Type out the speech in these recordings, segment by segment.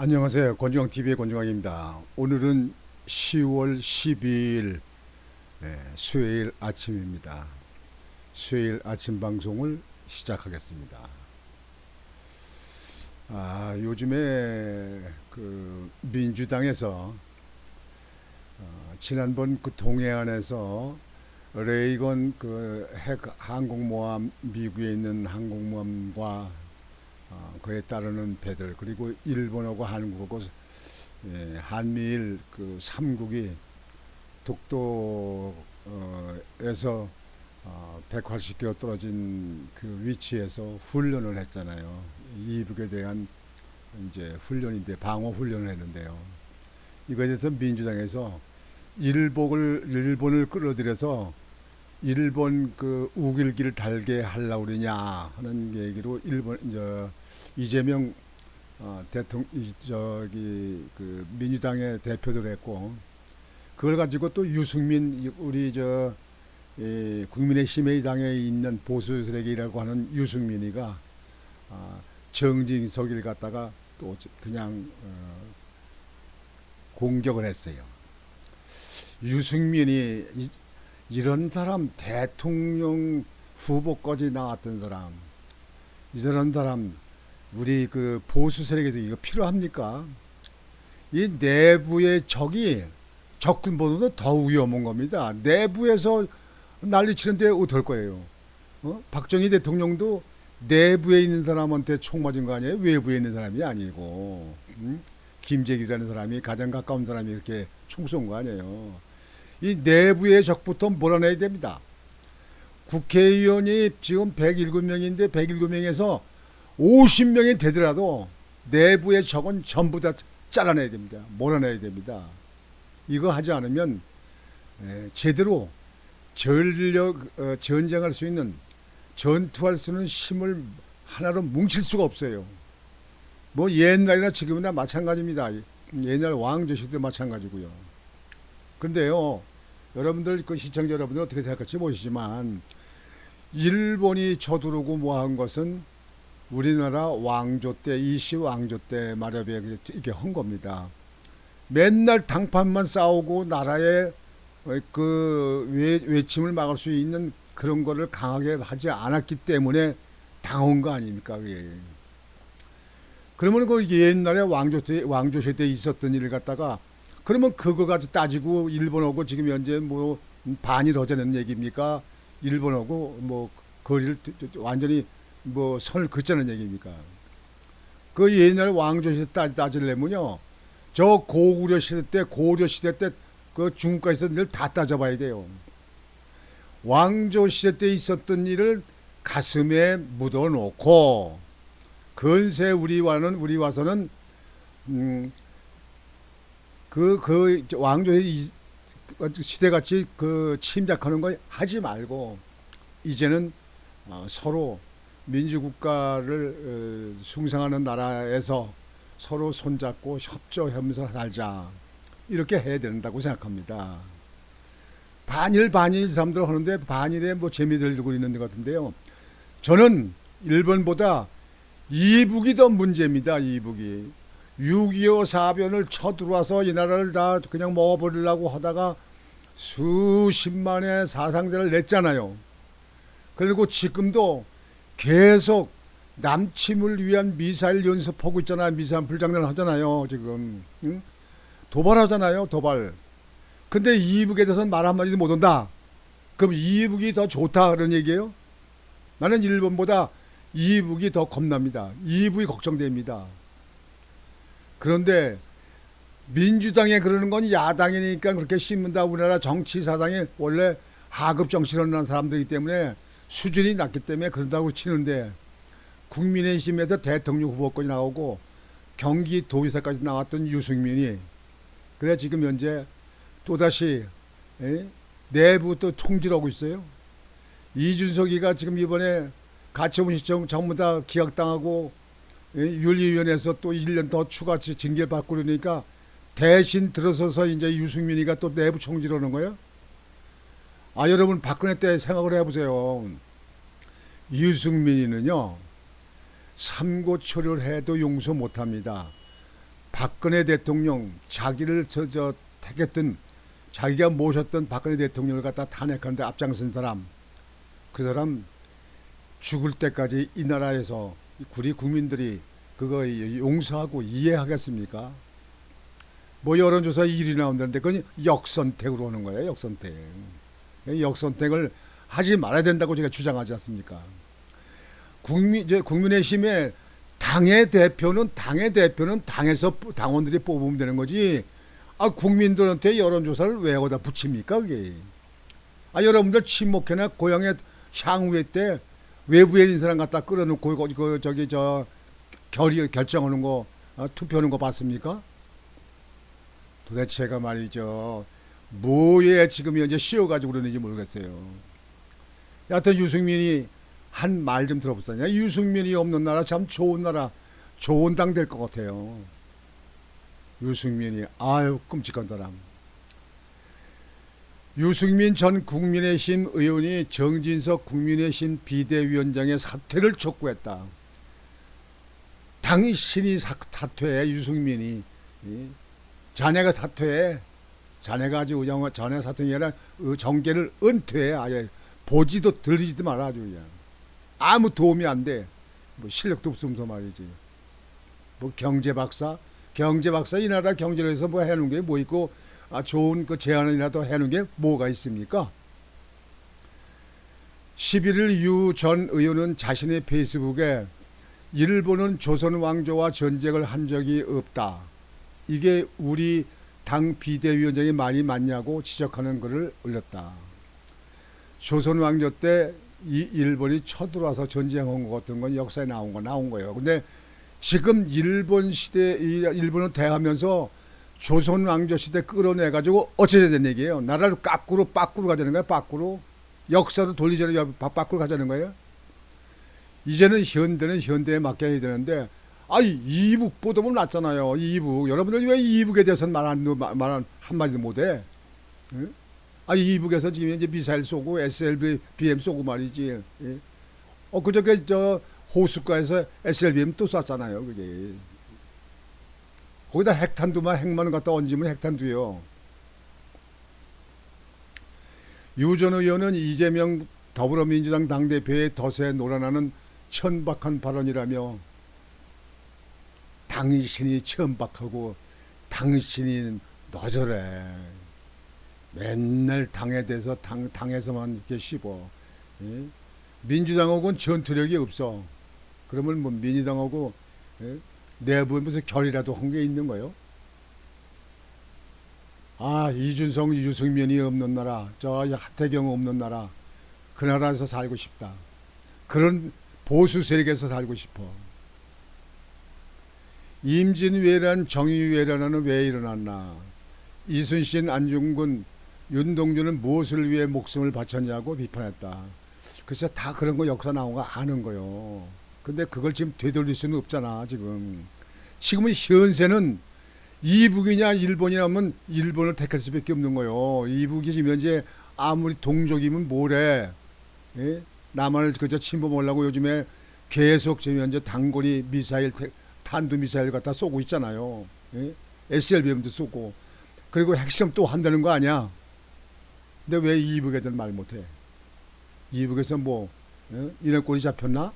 안녕하세요. 권중앙TV의 권중앙입니다. 오늘은 10월 12일 수요일 아침입니다. 수요일 아침 방송을 시작하겠습니다. 요즘에 그 민주당에서 지난번 그 동해안에서 레이건 그 핵 항공모함, 미국에 있는 항공모함과 그에 따르는 배들, 그리고 일본하고 한국하고 한미일 그 3국이 독도에서 180km 떨어진 그 위치에서 훈련을 했잖아요. 이북에 대한 이제 훈련인데, 방어 훈련을 했는데요. 이거에 대해서 민주당에서 일본을 끌어들여서 일본 그 우길기를 달게 하려고 그러냐 하는 얘기로 일본 이재명 대통령 저기 그 민주당의 대표들 했고, 그걸 가지고 또 유승민 우리 국민의힘의 당에 있는 보수 세력이라고 하는 유승민이가 정진석을 갖다가 또 그냥 공격을 했어요. 유승민이 이런 사람, 대통령 후보까지 나왔던 사람, 이런 사람 우리 그 보수 세력에서 이거 필요합니까? 이 내부의 적군보다도 더 위험한 겁니다. 내부에서 난리치는데 어떨 거예요? 박정희 대통령도 내부에 있는 사람한테 총 맞은 거 아니에요? 외부에 있는 사람이 아니고. 김재기라는 사람이 가장 가까운 사람이 이렇게 총 쏜 거 아니에요? 이 내부의 적부터 몰아내야 됩니다. 국회의원이 지금 107명인데 107명에서 50명이 되더라도 내부의 적은 전부 다 잘라내야 됩니다. 몰아내야 됩니다. 이거 하지 않으면 제대로 전쟁할 수 있는, 전투할 수 있는 힘을 하나로 뭉칠 수가 없어요. 뭐 옛날이나 지금이나 마찬가지입니다. 옛날 왕조 시대 마찬가지고요. 그런데요, 여러분들 그 시청자 여러분들 어떻게 생각할지 모르시지만 일본이 쳐들어오고 뭐 한 것은 우리나라 왕조 때, 이시 왕조 때 말하에 이렇게 한 겁니다. 맨날 당판만 싸우고 나라의 그 외침을 막을 수 있는 그런 거를 강하게 하지 않았기 때문에 당한 거 아닙니까? 그게. 그러면 그 옛날에 왕조 시대에 있었던 일을 갖다가 그러면 그거 가지고 따지고 일본하고 지금 현재 뭐 반일 하자는 얘기입니까? 일본하고 뭐 거리를 완전히 뭐 선을 긋자는 얘기입니까? 그 옛날 왕조 시대 따지려면요, 저 고구려 시대 때 그 중국까지 늘 다 따져봐야 돼요. 왕조 시대 때 있었던 일을 가슴에 묻어놓고 근세 우리 와서는 왕조 시대 같이 그 침략하는 거 하지 말고 이제는 서로 민주국가를 숭상하는 나라에서 서로 손잡고 협조하면서 살자, 이렇게 해야 된다고 생각합니다. 반일 사람들 하는데 반일에 뭐 재미들 들고 있는 것 같은데요. 저는 일본보다 이북이 더 문제입니다. 이북이 6.25 사변을 쳐들어와서 이 나라를 다 그냥 먹어버리려고 하다가 수십만의 사상자를 냈잖아요. 그리고 지금도 계속 남침을 위한 미사일 연습하고 있잖아요. 미사일 불장난 하잖아요. 지금 도발하잖아요. 도발. 근데 이북에 대해서는 말 한마디도 못한다. 그럼 이북이 더 좋다 그런 얘기예요? 나는 일본보다 이북이 더 겁납니다. 이북이 걱정됩니다. 그런데 민주당에 그러는 건 야당이니까 그렇게 씹는다. 우리나라 정치 사상이 원래 하급 정치를 하는 사람들이기 때문에 수준이 낮기 때문에 그런다고 치는데, 국민의힘에서 대통령 후보까지 나오고 경기도지사까지 나왔던 유승민이 그래 지금 현재 또다시 내부 또 총질하고 있어요. 이준석이가 지금 이번에 가처분 신청 전부 다 기각당하고 윤리위원회에서 또 1년 더 추가 징계를 받고 그러니까 대신 들어서서 이제 유승민이가 또 내부 총질하는 거예요. 여러분 박근혜 때 생각을 해보세요. 유승민이는요, 삼고초려를 해도 용서 못합니다. 박근혜 대통령 자기를 택했던 자기가 모셨던 박근혜 대통령을 갖다 탄핵하는데 앞장선 사람, 그 사람 죽을 때까지 이 나라에서 우리 국민들이 그거 용서하고 이해하겠습니까? 뭐 여론조사 1위 나온다는데 그건 역선택으로 하는 거예요. 역선택. 역선택을 하지 말아야 된다고 제가 주장하지 않습니까? 국민의힘의 당의 대표는 당에서 당원들이 뽑으면 되는 거지. 국민들한테 여론조사를 왜 거기다 붙입니까, 그게? 여러분들 친목회나 고향의 향후회 때 외부에 있는 사람 갖다 끌어놓고 결정하는 거, 투표하는 거 봤습니까? 도대체가 말이죠. 뭐에 지금 현재 씌워가지고 그러는지 모르겠어요. 여하튼 유승민이 한 말 좀 들어보세요. 유승민이 없는 나라 참 좋은 나라, 좋은 당 될 것 같아요. 유승민이 아유 끔찍한 사람. 유승민 전 국민의힘 의원이 정진석 국민의힘 비대위원장의 사퇴를 촉구했다. 당신이 사퇴해. 유승민이 자네가 사퇴해. 자네가 아주 자네 사퇴가 아니라 정계를 은퇴해. 아예 보지도 들리지도 마라. 아주 그냥 아무 도움이 안 돼. 뭐 실력도 없으면서 말이지. 뭐 경제 박사 이 나라 경제를 해서 뭐 해놓은 게 뭐 있고 좋은 그 제안이라도 해놓은 게 뭐가 있습니까? 11일 유 전 의원은 자신의 페이스북에 일본은 조선 왕조와 전쟁을 한 적이 없다. 이게 우리 당 비대위원장의 말이 맞냐고 지적하는 글을 올렸다. 조선 왕조 때 이 일본이 쳐들어와서 전쟁한 것 같은 건 역사에 나온 거예요. 근데 지금 일본 시대 일본을 대하면서 조선 왕조 시대 끌어내가지고 어쩌야 되는 얘기예요. 나라를 빠꾸로 가자는 거야. 빠꾸로 역사도 돌리자는 빠꾸로 가자는 거예요. 이제는 현대는 현대에 맞게 해야 되는데 이북 보도면 낫잖아요. 이북 여러분들 왜 이북에 대해서는 말 한마디도 못해? 응? 이북에서 지금 이제 미사일 쏘고 SLBM 쏘고 말이지. 예? 그저께 호숫가에서 SLBM 또 쐈잖아요. 그게 거기다 핵만 갖다 얹으면 핵탄두요. 유 전 의원은 이재명 더불어민주당 당대표의 덫에 놀아나는 천박한 발언이라며 당신이 천박하고 당신이 너저래. 맨날 당에 대해서 당에서만 이렇게 씹어. 예? 민주당하고는 전투력이 없어. 그러면 뭐 민주당하고 내부에 무슨 결이라도 한 게 있는 거요? 이준석, 유승민이 없는 나라, 하태경 없는 나라, 그 나라에서 살고 싶다. 그런 보수 세력에서 살고 싶어. 임진왜란, 정의왜란은 왜 일어났나? 이순신, 안중근, 윤동주는 무엇을 위해 목숨을 바쳤냐고 비판했다. 글쎄 다 그런 거 역사 나온 거 아는 거요. 근데 그걸 지금 되돌릴 수는 없잖아. 지금은 현세는 이북이냐 일본이냐 하면 일본을 택할 수밖에 없는 거요. 이북이 지금 현재 아무리 동족이면 뭐래. 예? 남한을 그저 침범하려고 요즘에 계속 지금 현재 단거리 미사일 탄두 미사일 갖다 쏘고 있잖아요. 예? SLBM도 쏘고 그리고 핵실험 또 한다는 거 아니야. 근데 왜 이북에 대한 말 못해? 이북에서 뭐 이런 꼴이 잡혔나?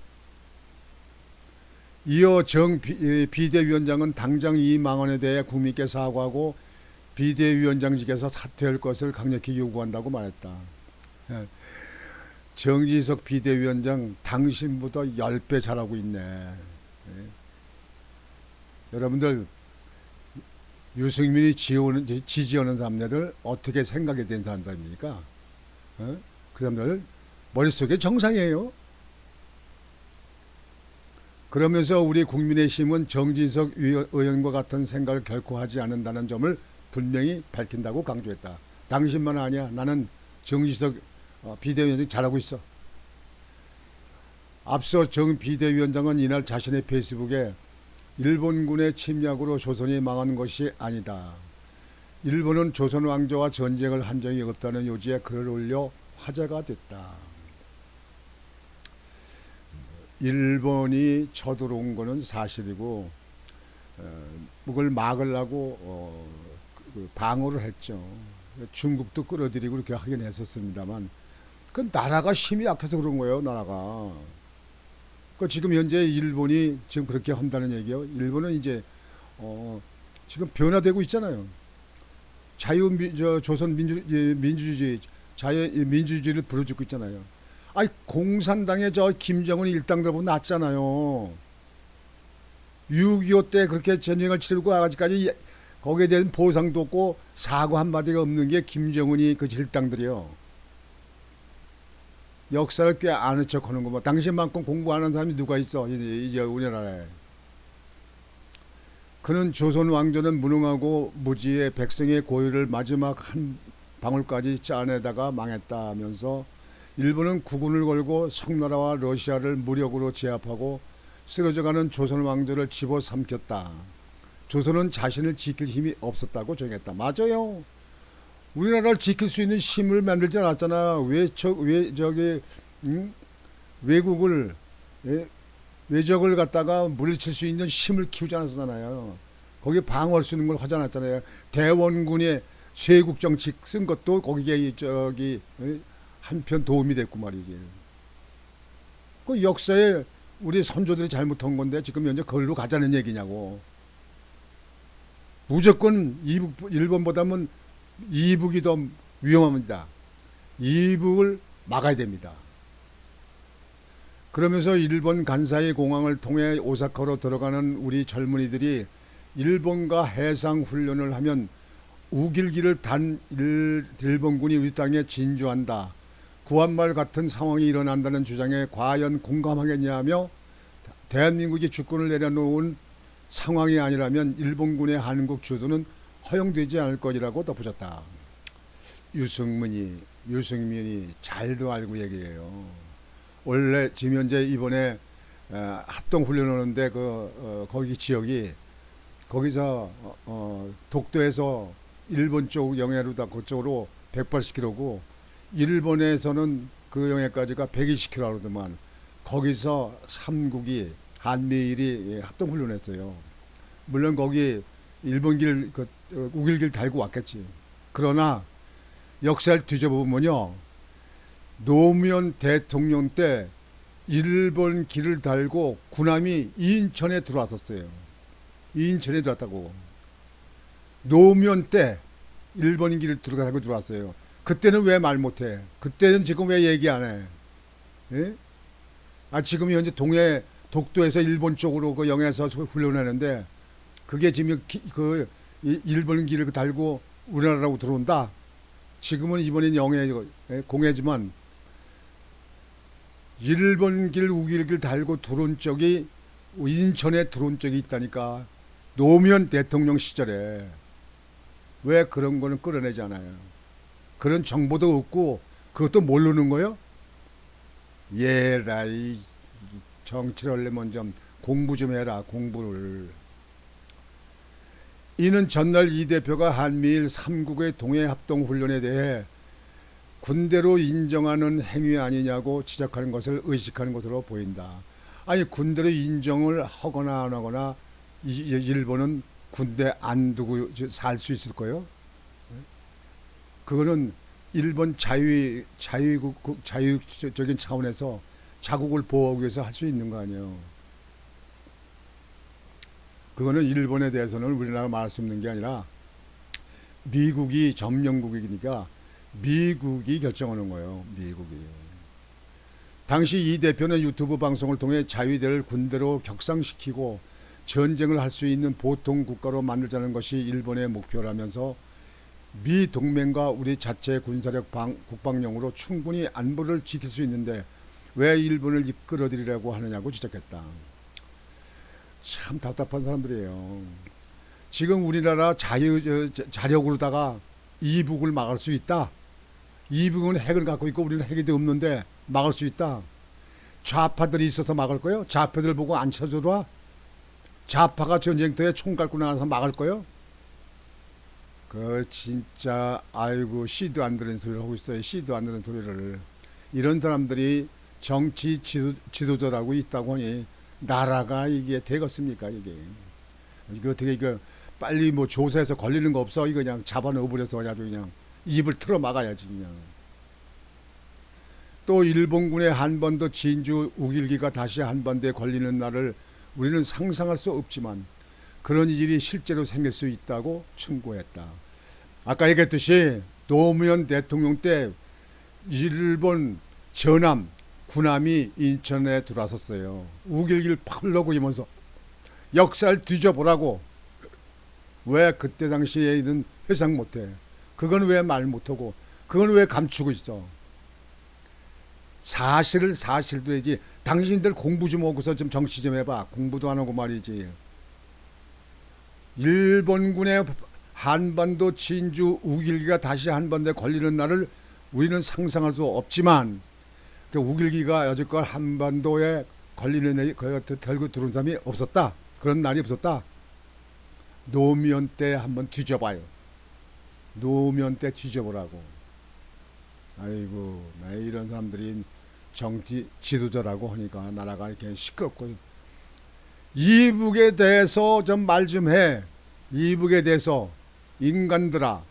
이어 정 비대위원장은 당장 이 망언에 대해 국민께 사과하고 비대위원장직에서 사퇴할 것을 강력히 요구한다고 말했다. 정지석 비대위원장 당신보다 10배 잘하고 있네. 여러분들 유승민이 지지하는 사람들 어떻게 생각이 된 사람들입니까? 그 사람들 머릿속에 정상이에요. 그러면서 우리 국민의힘은 정진석 의원과 같은 생각을 결코 하지 않는다는 점을 분명히 밝힌다고 강조했다. 당신만 아니야. 나는 정진석 비대위원장이 잘하고 있어. 앞서 정 비대위원장은 이날 자신의 페이스북에 일본군의 침략으로 조선이 망한 것이 아니다. 일본은 조선 왕조와 전쟁을 한 적이 없다는 요지에 글을 올려 화제가 됐다. 일본이 쳐들어온 것은 사실이고 그걸 막으려고 방어를 했죠. 중국도 끌어들이고 그렇게 하긴 했었습니다만 그 나라가 힘이 약해서 그런 거예요. 나라가. 그 지금 현재 일본이 지금 그렇게 한다는 얘기요. 일본은 이제 지금 변화되고 있잖아요. 조선 민주주의 민주주의를 부르짖고 있잖아요. 아니 공산당의 저 김정은 일당들보다 낫잖아요. 6.25 때 그렇게 전쟁을 치르고 아직까지 거기에 대한 보상도 없고 사과 한마디가 없는 게 김정은이 그 일당들이요. 역사를 꽤 아는 척 하는 거 뭐. 당신만큼 공부 안 하는 사람이 누가 있어 이제 우리나라에. 그는 조선 왕조는 무능하고 무지의 백성의 고유를 마지막 한 방울까지 짜내다가 망했다 하면서 일본은 국군을 걸고 청나라와 러시아를 무력으로 제압하고 쓰러져가는 조선 왕조를 집어삼켰다. 조선은 자신을 지킬 힘이 없었다고 정했다. 맞아요. 우리나라를 지킬 수 있는 힘을 만들지 않았잖아. 왜 저기 외국을 예? 외적을 갖다가 물리칠 수 있는 힘을 키우지 않았잖아요. 거기에 방어할 수 있는 걸 하지 않았잖아요. 대원군의 쇄국 정책 쓴 것도 거기에 저기 한편 도움이 됐고 말이지. 그 역사에 우리 선조들이 잘못한 건데 지금 현재 거기로 가자는 얘기냐고. 무조건 일본보다는 이북이 더 위험합니다. 이북을 막아야 됩니다. 그러면서 일본 간사이 공항을 통해 오사카로 들어가는 우리 젊은이들이 일본과 해상 훈련을 하면 우길기를 단 일본군이 우리 땅에 진주한다. 구한말 같은 상황이 일어난다는 주장에 과연 공감하겠냐며 대한민국이 주권을 내려놓은 상황이 아니라면 일본군의 한국 주도는 허용되지 않을 것이라고 덧붙였다. 유승민이 잘도 알고 얘기해요. 원래 지금 현재 이번에 합동 훈련하는데 거기 지역이 거기서 독도에서 일본 쪽 영해로다 그쪽으로 180km고 일본에서는 그 영해까지가 120km로더만 거기서 삼국이 한미일이 합동 훈련했어요. 물론 거기 일본길 우길길 달고 왔겠지. 그러나 역사를 뒤져보면요. 노무현 대통령 때 일본 길을 달고 군함이 인천에 들어왔었어요. 인천에 들어왔다고. 노무현 때 일본 길을 들어가고 들어왔어요. 그때는 왜 말 못해? 그때는 지금 왜 얘기 안 해? 예? 지금 현재 독도에서 일본 쪽으로 그 영해에서 훈련하는데 그게 지금 일본 길을 달고 우리나라로 들어온다. 지금은 이번엔 영해 공해지만 일본 길 우길길 달고 들어온 쪽이 인천에 들어온 쪽이 있다니까. 노무현 대통령 시절에 왜 그런 거는 끌어내지 않아요? 그런 정보도 없고 그것도 모르는 거요? 예라이 정치를 하려면 좀 공부 좀 해라. 공부를. 이는 전날 이 대표가 한미일 3국의 동해합동훈련에 대해 군대로 인정하는 행위 아니냐고 지적하는 것을 의식하는 것으로 보인다. 아니 군대로 인정을 하거나 안 하거나 일본은 군대 안 두고 살 수 있을 거요? 그거는 일본 자유적인 차원에서 자국을 보호하기 위해서 할 수 있는 거 아니에요. 그거는 일본에 대해서는 우리나라가 말할 수 없는 게 아니라 미국이 점령국이니까 미국이 결정하는 거예요. 미국이. 당시 이 대표는 유튜브 방송을 통해 자위대를 군대로 격상시키고 전쟁을 할 수 있는 보통 국가로 만들자는 것이 일본의 목표라면서 미 동맹과 우리 자체 군사력 국방력으로 충분히 안보를 지킬 수 있는데 왜 일본을 이끌어들이려고 하느냐고 지적했다. 참 답답한 사람들이에요. 지금 우리나라 자력으로다가 이북을 막을 수 있다. 이북은 핵을 갖고 있고 우리는 핵이 없는데 막을 수 있다. 좌파들이 있어서 막을 거요? 좌파들 보고 안 쳐들어와? 좌파가 전쟁터에 총 갖고 나가서 막을 거요? 진짜 아이고 씨도 안 들은 소리를 하고 있어요. 씨도 안 들은 소리를. 이런 사람들이 정치 지도자라고 있다고 하니 나라가 이게 되겠습니까 이게. 이거 어떻게 이거 빨리 뭐 조사해서 걸리는 거 없어? 이거 그냥 잡아넣어버려서 그냥 입을 틀어 막아야지 그냥. 또 일본군의 한반도 진주 우길기가 다시 한반도에 걸리는 날을 우리는 상상할 수 없지만 그런 일이 실제로 생길 수 있다고 충고했다. 아까 얘기했듯이 노무현 대통령 때 일본 전함 군함이 인천에 들어왔었어요. 우길기를 팍 흘러그리면서 역사를 뒤져보라고. 왜 그때 당시에 있는 회상 못해? 그건 왜 말 못하고? 그건 왜 감추고 있어? 사실을 사실도 해야지. 당신들 공부 좀 하고서 좀 정치 좀 해봐. 공부도 안 하고 말이지. 일본군의 한반도 진주 우길기가 다시 한반도에 걸리는 날을 우리는 상상할 수 없지만 그 우길기가 여지껏 한반도에 걸리는 애 들고 들어온 사람이 없었다. 그런 날이 없었다. 노무현 때 한번 뒤져봐요. 노무현 때 뒤져보라고. 아이고, 나 이런 사람들이 정치 지도자라고 하니까 나라가 이렇게 시끄럽고. 이북에 대해서 좀 말 좀 해. 이북에 대해서 인간들아,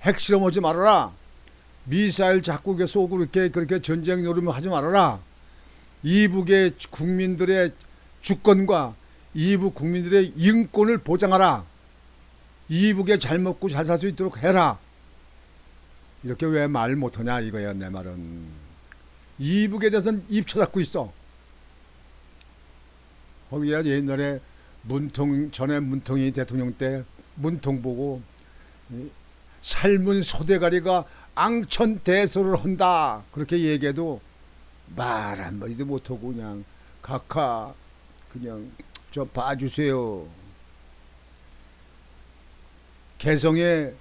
핵실험하지 말아라. 미사일 자꾸 이렇게 쏘고 그렇게 전쟁 노름을 하지 말아라. 이북의 국민들의 주권과 이북 국민들의 인권을 보장하라. 이북에 잘 먹고 잘 살 수 있도록 해라. 이렇게 왜 말 못하냐 이거야 내 말은. 이북에 대해서는 입 쳐닫고 있어. 거기야 옛날에 전에 문통이 대통령 때 문통 보고 삶은 소대가리가 앙천대소를 한다 그렇게 얘기해도 말 한마디도 못하고 그냥 각하 그냥 좀 봐주세요. 개성에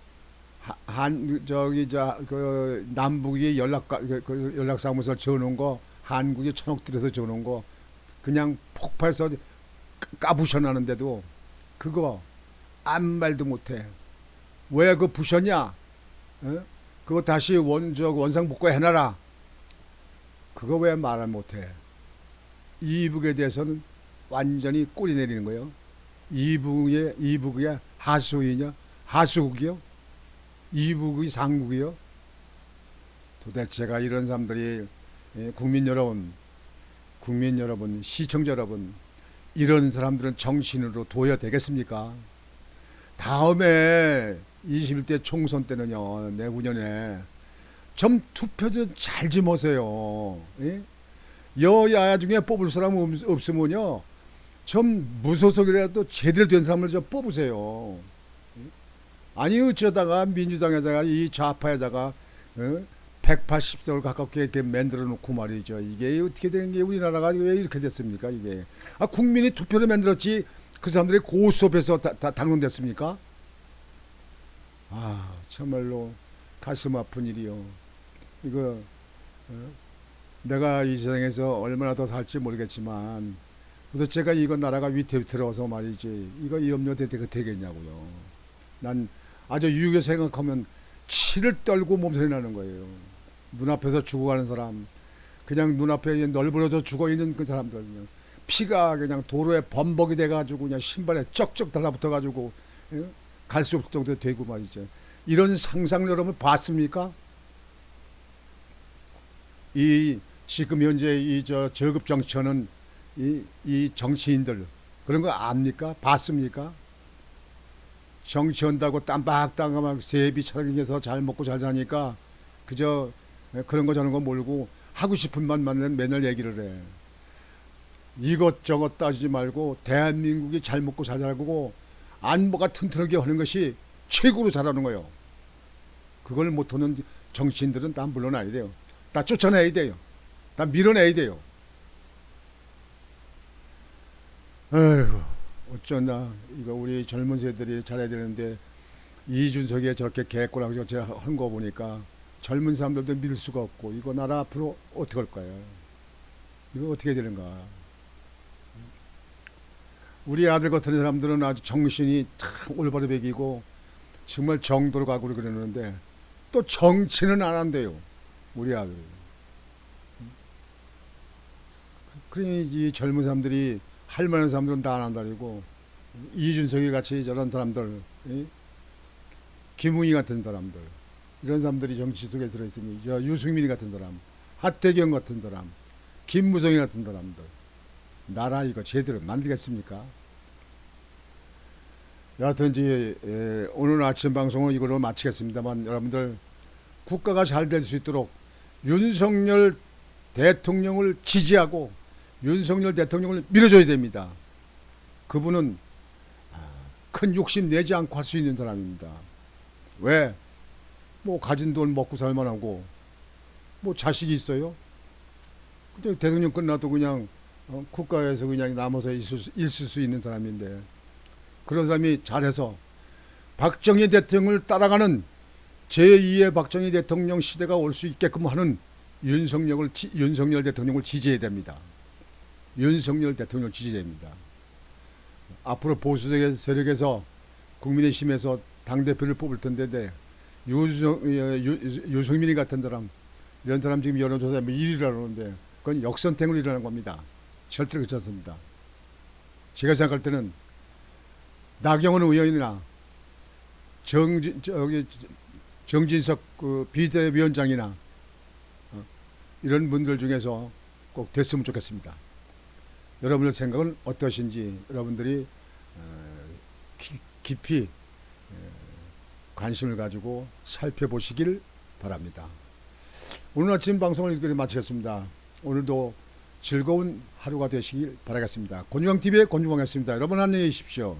그 남북이 연락사무소 지어놓은 거 한국이 천억 들여서 지어놓은 거 그냥 폭발해서 까부셔나는데도 그거 아무 말도 못해. 왜 그 부셨냐? 어? 그거 다시 원상복구 해놔라. 그거 왜 말을 못해? 이북에 대해서는 완전히 꼬리 내리는 거예요. 이북의 하수이냐? 하수국이요? 이북의 상국이요? 도대체가 이런 사람들이 국민 여러분, 시청자 여러분, 이런 사람들은 정신으로 둬야 되겠습니까? 다음에 21대 총선 때는요, 내후년에 좀 투표 좀 잘 좀 하세요. 예? 여야 중에 뽑을 사람 없으면요, 좀 무소속이라도 제대로 된 사람을 좀 뽑으세요. 아니 어쩌다가 민주당에다가 이 좌파에다가 180석을 가깝게 이렇게 만들어 놓고 말이죠. 이게 어떻게 된 게 우리나라가 왜 이렇게 됐습니까? 이게 국민이 투표를 만들었지 그 사람들이 고수업에서 당선됐습니까? 정말로 가슴 아픈 일이요. 이거 내가 이 세상에서 얼마나 더 살지 모르겠지만 도대체가 이거 나라가 위태위태로워서 말이지 이거 이 염려 되겠냐고요. 난 아주 유익에 생각하면 치를 떨고 몸살이 나는 거예요. 눈앞에서 죽어가는 사람, 그냥 눈앞에 널브러져 죽어있는 그 사람들, 그냥 피가 그냥 도로에 범벅이 돼가지고 그냥 신발에 쩍쩍 달라붙어가지고 갈 수 없을 정도 되고 말이죠. 이런 상상 여러분 봤습니까? 지금 현재 저급 정치하는 이 정치인들 그런 거 압니까? 봤습니까? 정치한다고 땀박땀박 막 세비 차려서 잘 먹고 잘 사니까 그저 그런 거 저런 거 몰고 하고 싶은 말만 맨날 얘기를 해. 이것저것 따지지 말고 대한민국이 잘 먹고 잘 살고 안보가 튼튼하게 하는 것이 최고로 잘하는 거예요. 그걸 못하는 정치인들은 다 물러나야 돼요. 다 쫓아내야 돼요. 다 밀어내야 돼요. 아이고 어쩌나 이거 우리 젊은 세대들이 잘해야 되는데 이준석이 저렇게 개꼬라고 한 거 보니까 젊은 사람들도 믿을 수가 없고 이거 나라 앞으로 어떻게 할 거야? 이거 어떻게 되는가? 우리 아들 같은 사람들은 아주 정신이 참 올바르 배기고 정말 정도로 가고 그러는데 또 정치는 안 한대요. 우리 아들. 그러니 이 젊은 사람들이 할 만한 사람들은 다 안 한다리고 이준석이 같이 저런 사람들, 김웅희 같은 사람들, 이런 사람들이 정치 속에 들어있으니, 저 유승민 같은 사람, 하태경 같은 사람, 김무성이 같은 사람들, 나라 이거 제대로 만들겠습니까? 여하튼 오늘 아침 방송은 이걸로 마치겠습니다만, 여러분들 국가가 잘 될 수 있도록 윤석열 대통령을 지지하고 윤석열 대통령을 밀어줘야 됩니다. 그분은 큰 욕심 내지 않고 할 수 있는 사람입니다. 왜? 뭐 가진 돈 먹고 살만하고 뭐 자식이 있어요? 근데 대통령 끝나도 그냥 국가에서 그냥 남아서 있을 수 있는 사람인데, 그런 사람이 잘해서 박정희 대통령을 따라가는 제2의 박정희 대통령 시대가 올 수 있게끔 하는 윤석열 대통령을 지지해야 됩니다. 윤석열 대통령을 지지해야 됩니다. 앞으로 보수 세력에서 국민의힘에서 당대표를 뽑을 텐데, 유승민이 같은 사람, 이런 사람 지금 여론조사에 1위라고 하는데 그건 역선택으로 일어나는 겁니다. 절대로 그렇지 않습니다. 제가 생각할 때는 나경원 의원이나 정진석 그 비대위원장이나 이런 분들 중에서 꼭 됐으면 좋겠습니다. 여러분의 생각은 어떠신지 여러분들이 깊이 관심을 가지고 살펴보시길 바랍니다. 오늘 아침 방송을 이렇게 마치겠습니다. 오늘도 즐거운 하루가 되시길 바라겠습니다. 곤중왕TV의 곤중왕이었습니다. 여러분 안녕히 계십시오.